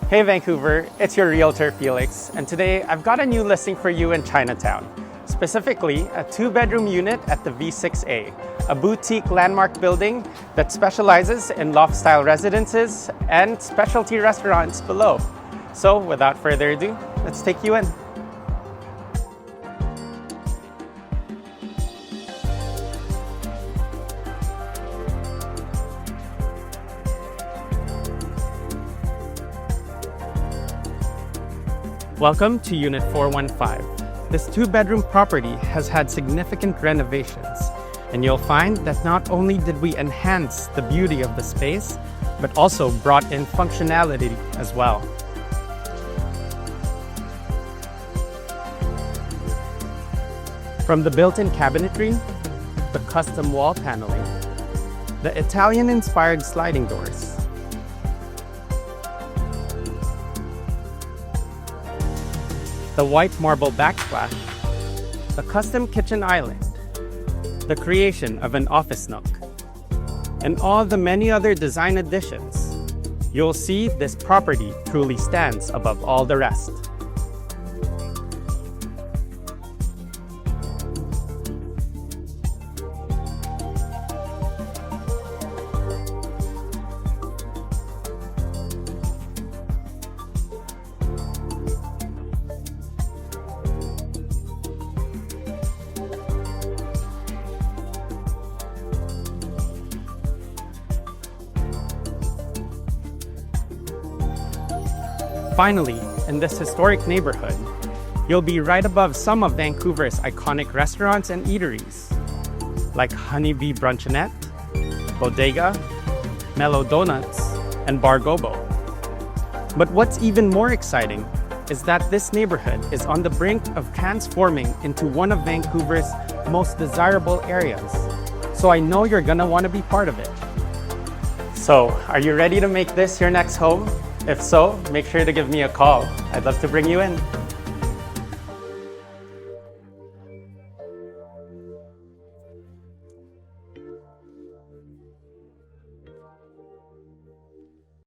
Hey Vancouver, it's your realtor Felix, and today I've got a new listing for you in Chinatown. Specifically, a 2-bedroom unit at the V6A, a boutique landmark building that specializes in loft-style residences and specialty restaurants below. So without further ado, let's take you in. Welcome to Unit 415. This 2-bedroom property has had significant renovations, and you'll find that not only did we enhance the beauty of the space, but also brought in functionality as well. From the built-in cabinetry, the custom wall paneling, the Italian-inspired sliding doors, the white marble backsplash, the custom kitchen island, the creation of an office nook, and all the many other design additions, you'll see this property truly stands above all the rest. Finally, in this historic neighborhood, you'll be right above some of Vancouver's iconic restaurants and eateries, like Hunnybee Bruncheonette, Bodega, Mello Donuts, and Bar Gobo. But what's even more exciting is that this neighborhood is on the brink of transforming into one of Vancouver's most desirable areas. So I know you're gonna want to be part of it. So, are you ready to make this your next home? If so, make sure to give me a call. I'd love to bring you in.